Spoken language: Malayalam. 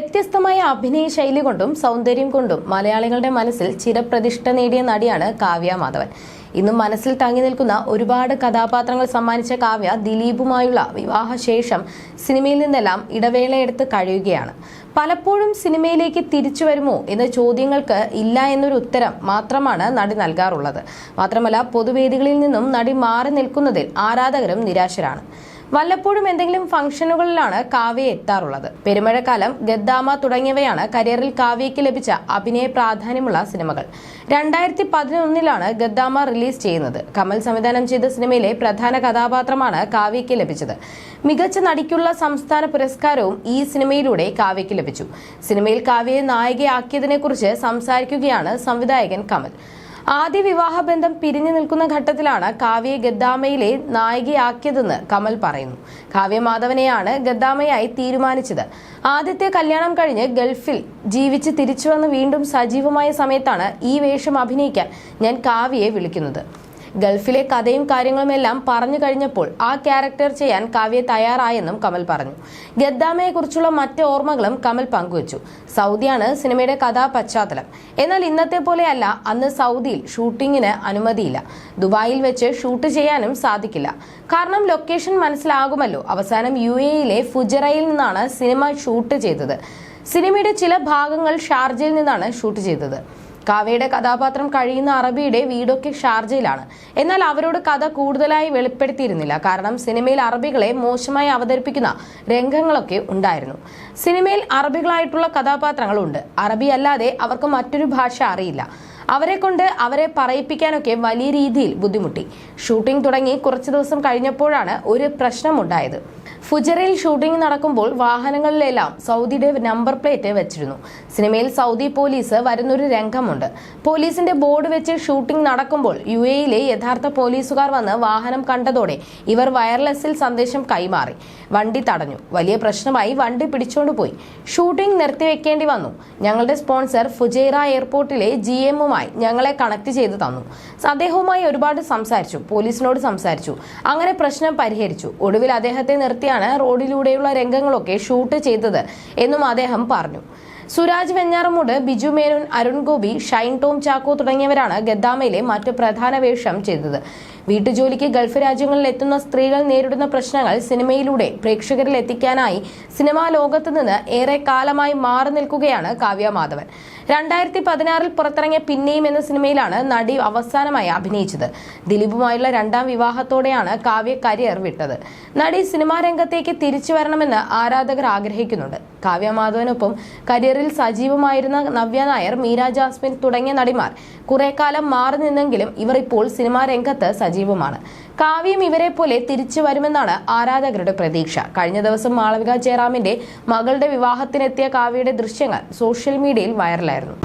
വ്യത്യസ്തമായ അഭിനയ ശൈലി കൊണ്ടും സൗന്ദര്യം കൊണ്ടും മലയാളികളുടെ മനസ്സിൽ ചിരപ്രതിഷ്ഠ നേടിയ നടിയാണ് കാവ്യ മാധവൻ. ഇന്നും മനസ്സിൽ തങ്ങി നിൽക്കുന്ന ഒരുപാട് കഥാപാത്രങ്ങൾ സമ്മാനിച്ച കാവ്യ ദിലീപുമായുള്ള വിവാഹശേഷം സിനിമയിൽ നിന്നെല്ലാം ഇടവേളയെടുത്ത് കഴിയുകയാണ്. പലപ്പോഴും സിനിമയിലേക്ക് തിരിച്ചു വരുമോ എന്ന ചോദ്യങ്ങൾക്ക് ഇല്ല എന്നൊരു ഉത്തരം മാത്രമാണ് നടി നൽകാറുള്ളത്. മാത്രമല്ല, പൊതുവേദികളിൽ നിന്നും നടി മാറി നിൽക്കുന്നതിൽ ആരാധകരും നിരാശരാണ്. വല്ലപ്പോഴും എന്തെങ്കിലും ഫംഗ്ഷനുകളിലാണ് കാവ്യ എത്താറുള്ളത്. പെരുമഴക്കാലം, ഗദ്ദാമ തുടങ്ങിയവയാണ് കരിയറിൽ കാവ്യയ്ക്ക് ലഭിച്ച അഭിനയ പ്രാധാന്യമുള്ള സിനിമകൾ. 2011 ഗദ്ദാമ റിലീസ് ചെയ്യുന്നത്. കമൽ സംവിധാനം ചെയ്ത സിനിമയിലെ പ്രധാന കഥാപാത്രമാണ് കാവ്യയ്ക്ക് ലഭിച്ചത്. മികച്ച നടിക്കുള്ള സംസ്ഥാന പുരസ്കാരവും ഈ സിനിമയിലൂടെ കാവ്യയ്ക്ക് ലഭിച്ചു. സിനിമയിൽ കാവ്യയെ നായികയാക്കിയതിനെ കുറിച്ച് സംസാരിക്കുകയാണ് സംവിധായകൻ കമൽ. ആദ്യ വിവാഹബന്ധം പിരിഞ്ഞു നിൽക്കുന്ന ഘട്ടത്തിലാണ് കാവ്യയെ ഗദ്ദാമയിലെ നായികയാക്കിയതെന്ന് കമൽ പറയുന്നു. കാവ്യ മാധവനെയാണ് ഗദ്ദാമയായി തീരുമാനിച്ചത്. ആദ്യത്തെ കല്യാണം കഴിഞ്ഞ് ഗൾഫിൽ ജീവിച്ച് തിരിച്ചുവന്ന് വീണ്ടും സജീവമായ സമയത്താണ് ഈ വേഷം അഭിനയിക്കാൻ ഞാൻ കാവ്യയെ വിളിക്കുന്നത്. ഗൾഫിലെ കഥയും കാര്യങ്ങളുമെല്ലാം പറഞ്ഞു കഴിഞ്ഞപ്പോൾ ആ ക്യാരക്ടർ ചെയ്യാൻ കാവ്യ തയ്യാറായെന്നും കമൽ പറഞ്ഞു. ഗദ്ദാമയെക്കുറിച്ചുള്ള മറ്റ് ഓർമ്മകളും കമൽ പങ്കുവച്ചു. സൗദിയാണ് സിനിമയുടെ കഥാ പശ്ചാത്തലം. എന്നാൽ ഇന്നത്തെ പോലെയല്ല, അന്ന് സൗദിയിൽ ഷൂട്ടിങ്ങിന് അനുമതിയില്ല. ദുബായിൽ വെച്ച് ഷൂട്ട് ചെയ്യാനും സാധിക്കില്ല. കാരണം ലൊക്കേഷൻ മനസ്സിലാകുമല്ലോ. അവസാനം UAE ഫുജറയിൽ നിന്നാണ് സിനിമ ഷൂട്ട് ചെയ്തത്. സിനിമയുടെ ചില ഭാഗങ്ങൾ ഷാർജയിൽ നിന്നാണ് ഷൂട്ട് ചെയ്തത്. കാവ്യയുടെ കഥാപാത്രം കഴിയുന്ന അറബിയുടെ വീടൊക്കെ ഷാർജയിലാണ്. എന്നാൽ അവരോട് കഥ കൂടുതലായി വെളിപ്പെടുത്തിയിരുന്നില്ല. കാരണം സിനിമയിൽ അറബികളെ മോശമായി അവതരിപ്പിക്കുന്ന രംഗങ്ങളൊക്കെ ഉണ്ടായിരുന്നു. സിനിമയിൽ അറബികളായിട്ടുള്ള കഥാപാത്രങ്ങളുണ്ട്. അറബി അല്ലാതെ അവർക്ക് മറ്റൊരു ഭാഷ അറിയില്ല. അവരെ പറയിപ്പിക്കാനൊക്കെ വലിയ രീതിയിൽ ബുദ്ധിമുട്ടി. ഷൂട്ടിംഗ് തുടങ്ങി കുറച്ചു ദിവസം കഴിഞ്ഞപ്പോഴാണ് ഒരു പ്രശ്നമുണ്ടായത്. ഫുജറയിൽ ഷൂട്ടിംഗ് നടക്കുമ്പോൾ വാഹനങ്ങളിലെല്ലാം സൗദിയുടെ നമ്പർ പ്ലേറ്റ് വെച്ചിരുന്നു. സിനിമയിൽ സൗദി പോലീസ് വരുന്നൊരു രംഗമുണ്ട്. പോലീസിന്റെ ബോർഡ് വെച്ച് ഷൂട്ടിംഗ് നടക്കുമ്പോൾ UAE യഥാർത്ഥ പോലീസുകാർ വന്ന് വാഹനം കണ്ടതോടെ ഇവർ വയർലെസ്സിൽ സന്ദേശം കൈമാറി. വണ്ടി തടഞ്ഞു. വലിയ പ്രശ്നമായി. വണ്ടി പിടിച്ചോണ്ടുപോയി. ഷൂട്ടിംഗ് നിർത്തിവെക്കേണ്ടി വന്നു. ഞങ്ങളുടെ സ്പോൺസർ ഫുജൈറ എയർപോർട്ടിലെ GMുമായി ഞങ്ങളെ കണക്ട് ചെയ്തു തന്നു. അദ്ദേഹവുമായി ഒരുപാട് സംസാരിച്ചു. പോലീസിനോട് സംസാരിച്ചു. അങ്ങനെ പ്രശ്നം പരിഹരിച്ചു. ഒടുവിൽ അദ്ദേഹത്തെ നിർത്തിയാണ് റോഡിലൂടെയുള്ള രംഗങ്ങളൊക്കെ ഷൂട്ട് ചെയ്തത് എന്നും അദ്ദേഹം പറഞ്ഞു. സുരാജ് വെഞ്ഞാറമൂട്, ബിജു മേനോൻ, അരുൺ ഗോപി, ഷൈൻ ടോം ചാക്കോ തുടങ്ങിയവരാണ് ഗദ്ദാമയിലെ മറ്റു പ്രധാന വേഷം ചെയ്തത്. വീട്ടുജോലിക്ക് ഗൾഫ് രാജ്യങ്ങളിൽ എത്തുന്ന സ്ത്രീകൾ നേരിടുന്ന പ്രശ്നങ്ങൾ സിനിമയിലൂടെ പ്രേക്ഷകരിൽ എത്തിക്കാനായി സിനിമാ ലോകത്ത് നിന്ന് ഏറെ കാലമായി മാറി നിൽക്കുകയാണ് കാവ്യ മാധവൻ. 2016 പുറത്തിറങ്ങിയ പിന്നെയും എന്ന സിനിമയിലാണ് നടി അവസാനമായി അഭിനയിച്ചത്. ദിലീപുമായുള്ള രണ്ടാം വിവാഹത്തോടെയാണ് കാവ്യ കരിയർ വിട്ടത്. നടി സിനിമാ രംഗത്തേക്ക് തിരിച്ചു വരണമെന്ന് ആരാധകർ ആഗ്രഹിക്കുന്നുണ്ട്. കാവ്യ മാധവനൊപ്പം കരിയറിൽ സജീവമായിരുന്ന നവ്യ നായർ, മീര ജാസ്മിൻ തുടങ്ങിയ നടിമാർ കുറെ കാലം മാറി നിന്നെങ്കിലും ഇവർ ഇപ്പോൾ സിനിമാ രംഗത്ത് സജീവമാണ്. കാവ്യം ഇവരെ പോലെ തിരിച്ചു വരുമെന്നാണ് ആരാധകരുടെ പ്രതീക്ഷ. കഴിഞ്ഞ ദിവസം മാളവിക ജയറാമിന്റെ മകളുടെ വിവാഹത്തിനെത്തിയ കാവ്യയുടെ ദൃശ്യങ്ങൾ സോഷ്യൽ മീഡിയയിൽ വൈറലായിരുന്നു.